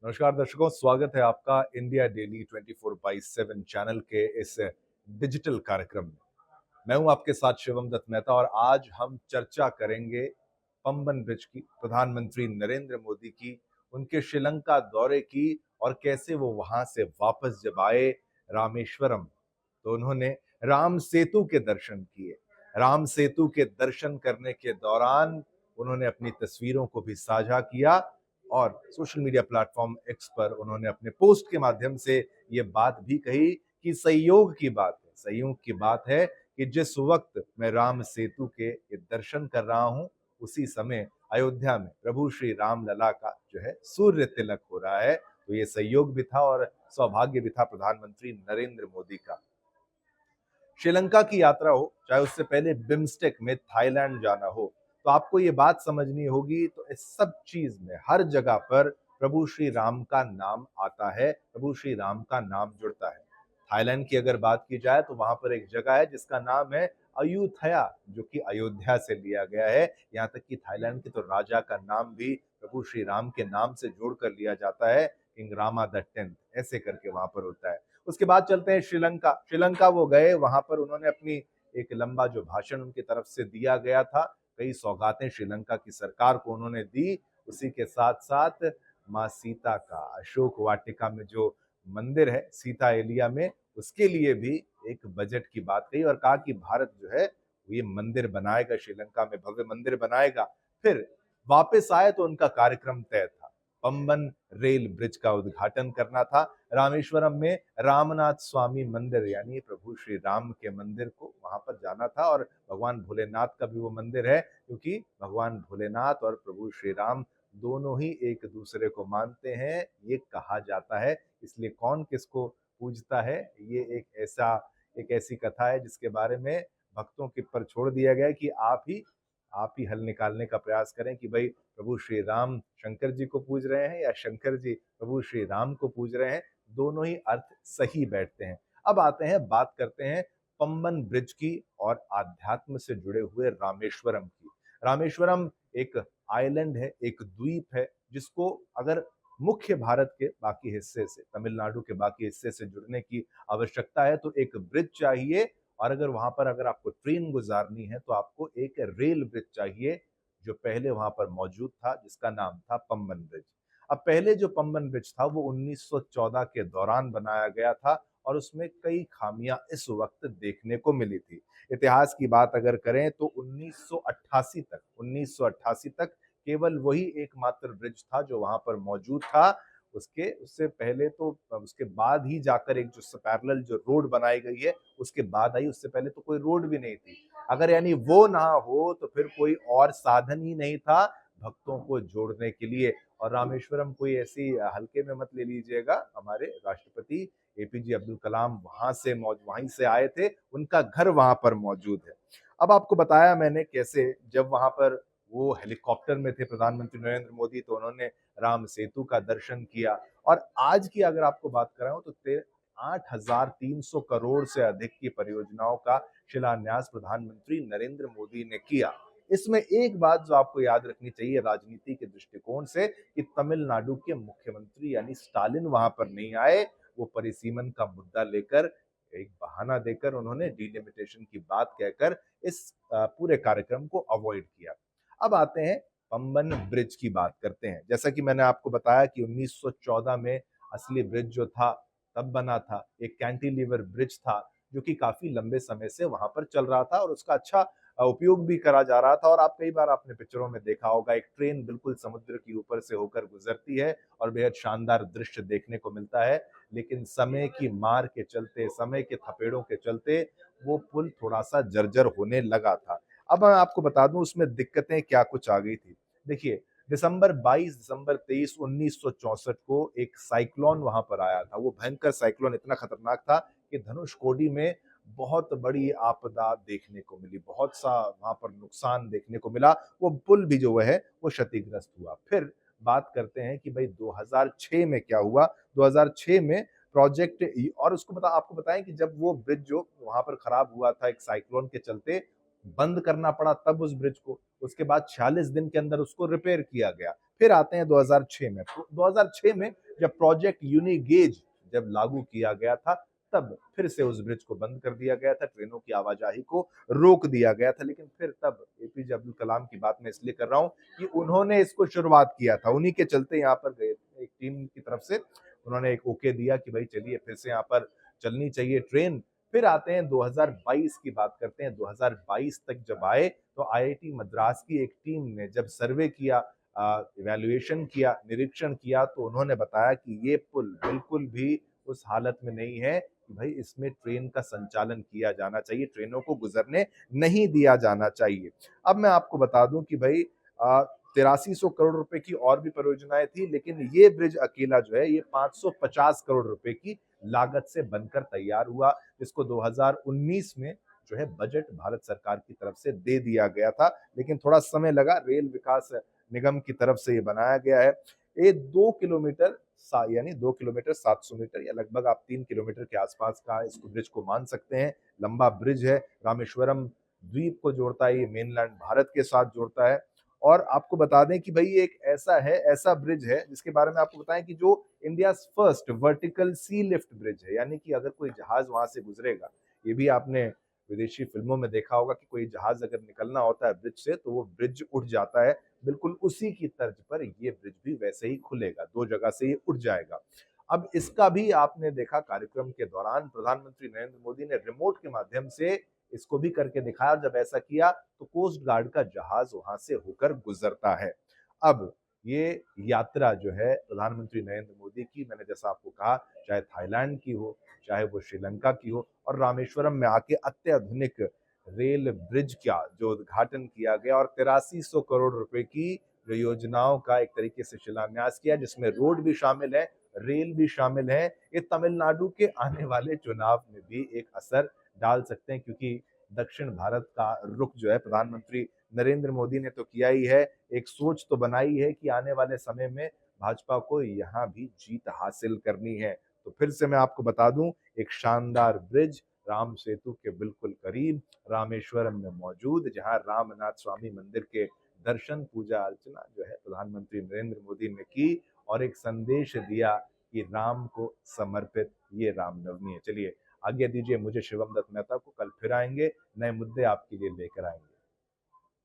नमस्कार दर्शकों, स्वागत है आपका इंडिया डेली 24/7 चैनल के इस डिजिटल कार्यक्रम में। मैं हूं आपके साथ शिवम दत्त मेहता और आज हम चर्चा करेंगे पंबन ब्रिज की, प्रधानमंत्री नरेंद्र मोदी की, उनके श्रीलंका दौरे की और कैसे वो वहां से वापस जब आए रामेश्वरम तो उन्होंने राम सेतु के दर्शन किए। राम सेतु के दर्शन करने के दौरान उन्होंने अपनी तस्वीरों को भी साझा किया और सोशल मीडिया प्लेटफॉर्म एक्स पर उन्होंने अपने पोस्ट के माध्यम से ये बात भी कही कि संयोग की बात है, संयोग की बात है कि जिस वक्त मैं राम सेतु के ये दर्शन कर रहा हूं उसी समय अयोध्या में प्रभु श्री राम लला का जो है सूर्य तिलक हो रहा है। तो ये संयोग भी था और सौभाग्य भी था प्रधानमंत्री नरेंद्र मोदी का। श्रीलंका की यात्रा हो, चाहे उससे पहले बिम्स्टेक में थाईलैंड जाना हो, तो आपको ये बात समझनी होगी। तो इस सब चीज में हर जगह पर प्रभु श्री राम का नाम आता है, प्रभु श्री राम का नाम जुड़ता है। थाईलैंड की अगर बात की जाए तो वहां पर एक जगह है जिसका नाम है अयुथया, जो कि अयोध्या से लिया गया है। यहाँ तक कि थाईलैंड के तो राजा का नाम भी प्रभु श्री राम के नाम से जोड़कर लिया जाता है, किंग रामा द 10th, ऐसे करके वहां पर होता है। उसके बाद चलते हैं श्रीलंका। श्रीलंका वो गए, वहां पर उन्होंने अपनी एक लंबा जो भाषण उनकी तरफ से दिया गया था, कई सौगातें श्रीलंका की सरकार को उन्होंने दी। उसी के साथ साथ माँ सीता का अशोक वाटिका में जो मंदिर है सीता एलिया में, उसके लिए भी एक बजट की बात कही और कहा कि भारत जो है ये मंदिर बनाएगा, श्रीलंका में भव्य मंदिर बनाएगा। फिर वापस आए तो उनका कार्यक्रम तय था, पंबन रेल ब्रिज का उद्घाटन करना था। रामेश्वरम में रामनाथ स्वामी मंदिर यानी प्रभु श्री राम के मंदिर को वहां पर जाना था और भगवान भोलेनाथ का भी वो मंदिर है, क्योंकि भगवान भोलेनाथ और प्रभु श्री राम दोनों ही एक दूसरे को मानते हैं, ये कहा जाता है। इसलिए कौन किसको पूजता है, ये एक ऐसी कथा है जिसके बारे में भक्तों के पर छोड़ दिया गया है कि आप ही हल निकालने का प्रयास करें कि भाई प्रभु श्री राम शंकर जी को पूज रहे हैं या शंकर जी प्रभु श्री राम को पूज रहे हैं, दोनों ही अर्थ सही बैठते हैं। अब आते हैं, बात करते हैं पंबन ब्रिज की और आध्यात्म से जुड़े हुए रामेश्वरम की। रामेश्वरम एक आइलैंड है, एक द्वीप है, जिसको अगर मुख्य भारत के बाकी हिस्से से, तमिलनाडु के बाकी हिस्से से जुड़ने की आवश्यकता है तो एक ब्रिज चाहिए। और अगर वहां पर अगर आपको ट्रेन गुजारनी है तो आपको एक रेल ब्रिज चाहिए, जो पहले वहां पर मौजूद था, जिसका नाम था पंबन ब्रिज। अब पहले जो पंबन ब्रिज था वो 1914 के दौरान बनाया गया था और उसमें कई खामियां इस वक्त देखने को मिली थी। इतिहास की बात अगर करें तो 1988 तक केवल वही एकमात्र ब्रिज था जो वहां पर मौजूद था। उससे पहले तो उसके बाद ही जाकर एक जो पैरेलल जो रोड बनाई गई है उसके बाद आई, उससे पहले तो कोई रोड भी नहीं थी। अगर यानी वो ना हो तो फिर कोई और साधन ही नहीं था भक्तों को जोड़ने के लिए। और रामेश्वरम कोई ऐसी हल्के में मत ले लीजिएगा, हमारे राष्ट्रपति एपीजे अब्दुल कलाम वहीं से आए थे, उनका घर वहां पर मौजूद है। अब आपको बताया मैंने कैसे जब वहां पर वो हेलीकॉप्टर में थे प्रधानमंत्री नरेंद्र मोदी, तो उन्होंने राम सेतु का दर्शन किया। और आज की अगर आपको बात कराऊं तो 8,300 करोड़ से अधिक की परियोजनाओं का शिलान्यास प्रधानमंत्री नरेंद्र मोदी ने किया। इसमें एक बात जो आपको याद रखनी चाहिए राजनीति के दृष्टिकोण से, कि तमिलनाडु के मुख्यमंत्री यानी स्टालिन वहां पर नहीं आए। वो परिसीमन का मुद्दा लेकर, एक बहाना देकर, उन्होंने डिलिमिटेशन की बात कहकर इस पूरे कार्यक्रम को अवॉइड किया। अब आते हैं पंबन ब्रिज की बात करते हैं। जैसा कि मैंने आपको बताया कि 1914 में असली ब्रिज जो था तब बना था, एक कैंटिलीवर ब्रिज था जो कि काफी लंबे समय से वहां पर चल रहा था और उसका अच्छा उपयोग भी करा जा रहा था। और आप कई बार आपने पिक्चरों में देखा होगा, एक ट्रेन बिल्कुल समुद्र के ऊपर से होकर गुजरती है और बेहद शानदार दृश्य देखने को मिलता है। लेकिन समय की मार के चलते, समय के थपेड़ों के चलते वो पुल थोड़ा सा जर्जर होने लगा था। अब मैं आपको बता दूं उसमें दिक्कतें क्या कुछ आ गई थी। देखिए, दिसंबर 23 1964 को एक साइक्लोन वहां पर आया था। वो भयंकर साइक्लोन इतना खतरनाक था कि धनुषकोडी में बहुत बड़ी आपदा देखने को मिली, बहुत सा वहां पर नुकसान देखने को मिला। वो पुल भी जो है वो क्षतिग्रस्त हुआ। फिर बात करते हैं कि भाई 2006 में क्या हुआ। 2006 में प्रोजेक्ट, और आपको बताएं कि जब वो ब्रिज जो वहां पर खराब हुआ था एक साइक्लोन के चलते, बंद करना पड़ा तब उस ब्रिज को। उसके बाद 46 दिन के अंदर उसको रिपेयर किया गया। फिर आते हैं 2006 में। तो 2006 में जब प्रोजेक्ट यूनिगेज जब लागू किया गया था, तब फिर से उस ब्रिज को बंद कर दिया गया था, ट्रेनों की आवाजाही को रोक दिया गया था। लेकिन फिर तब एपीजे अब्दुल कलाम की बात मैं इसलिए कर रहा हूं कि उन्होंने इसको शुरुआत किया था, उन्हीं के चलते यहाँ पर गए, एक टीम की तरफ से उन्होंने एक ओके दिया कि भाई चलिए फिर से यहाँ पर चलनी चाहिए ट्रेन। फिर आते हैं 2022 की बात करते हैं। 2022 तक जब आए तो आईआईटी मद्रास की एक टीम ने जब सर्वे किया, इवैल्यूएशन किया, निरीक्षण किया, तो उन्होंने बताया कि ये पुल बिल्कुल भी उस हालत में नहीं है कि भाई इसमें ट्रेन का संचालन किया जाना चाहिए, ट्रेनों को गुजरने नहीं दिया जाना चाहिए। अब मैं आपको बता दूं कि भाई 8300 करोड़ रुपए की और भी परियोजनाएं थी, लेकिन ये ब्रिज अकेला जो है ये 550 करोड़ रुपए की लागत से बनकर तैयार हुआ, जिसको 2019 में जो है बजट भारत सरकार की तरफ से दे दिया गया था, लेकिन थोड़ा समय लगा। रेल विकास निगम की तरफ से ये बनाया गया है। ये 2 किलोमीटर यानी 2 किलोमीटर 700 मीटर या लगभग आप 3 किलोमीटर के आसपास का इसको ब्रिज को मान सकते हैं। लंबा ब्रिज है, रामेश्वरम द्वीप को जोड़ता है, ये मेनलैंड भारत के साथ जोड़ता है। और आपको बता दें कि भाई ये एक ऐसा ब्रिज है जिसके बारे में आपको बताएं कि जो इंडिया फर्स्ट वर्टिकल सी लिफ्ट ब्रिज है, यानी कि अगर कोई जहाज वहां से गुजरेगा, ये भी आपने विदेशी फिल्मों में देखा होगा कि कोई जहाज अगर निकलना होता है ब्रिज से तो वो ब्रिज उठ जाता है, बिल्कुल उसी की तर्ज पर ये ब्रिज भी वैसे ही खुलेगा, दो जगह से ये उठ जाएगा। अब इसका भी आपने देखा कार्यक्रम के दौरान प्रधानमंत्री नरेंद्र मोदी ने रिमोट के माध्यम से इसको भी करके दिखाया। जब ऐसा किया तो कोस्ट गार्ड का जहाज वहां से होकर गुजरता है। अब ये यात्रा जो है प्रधानमंत्री नरेंद्र मोदी की, मैंने जैसा आपको कहा, चाहे थाईलैंड की हो, चाहे वो श्रीलंका की हो, और रामेश्वरम में आके अत्याधुनिक रेल ब्रिज का जो उद्घाटन किया गया और 8300 करोड़ रुपए की जो योजनाओं का एक तरीके से शिलान्यास किया, जिसमें रोड भी शामिल है, रेल भी शामिल है। ये तमिलनाडु के आने वाले चुनाव में भी एक असर डाल सकते हैं, क्योंकि दक्षिण भारत का रुख जो है प्रधानमंत्री नरेंद्र मोदी ने तो किया ही है, एक सोच तो बनाई है कि आने वाले समय में भाजपा को यहाँ भी जीत हासिल करनी है। तो फिर से मैं आपको बता दूं, एक शानदार ब्रिज राम सेतु के बिल्कुल करीब रामेश्वरम में मौजूद, जहां रामनाथ स्वामी मंदिर के दर्शन, पूजा अर्चना जो है प्रधानमंत्री नरेंद्र मोदी ने की और एक संदेश दिया कि राम को समर्पित ये रामनवमी है। चलिए आज्ञा दीजिए मुझे, शिवम दत्त मेहता को। कल फिर आएंगे, नए मुद्दे आपके लिए लेकर आएंगे।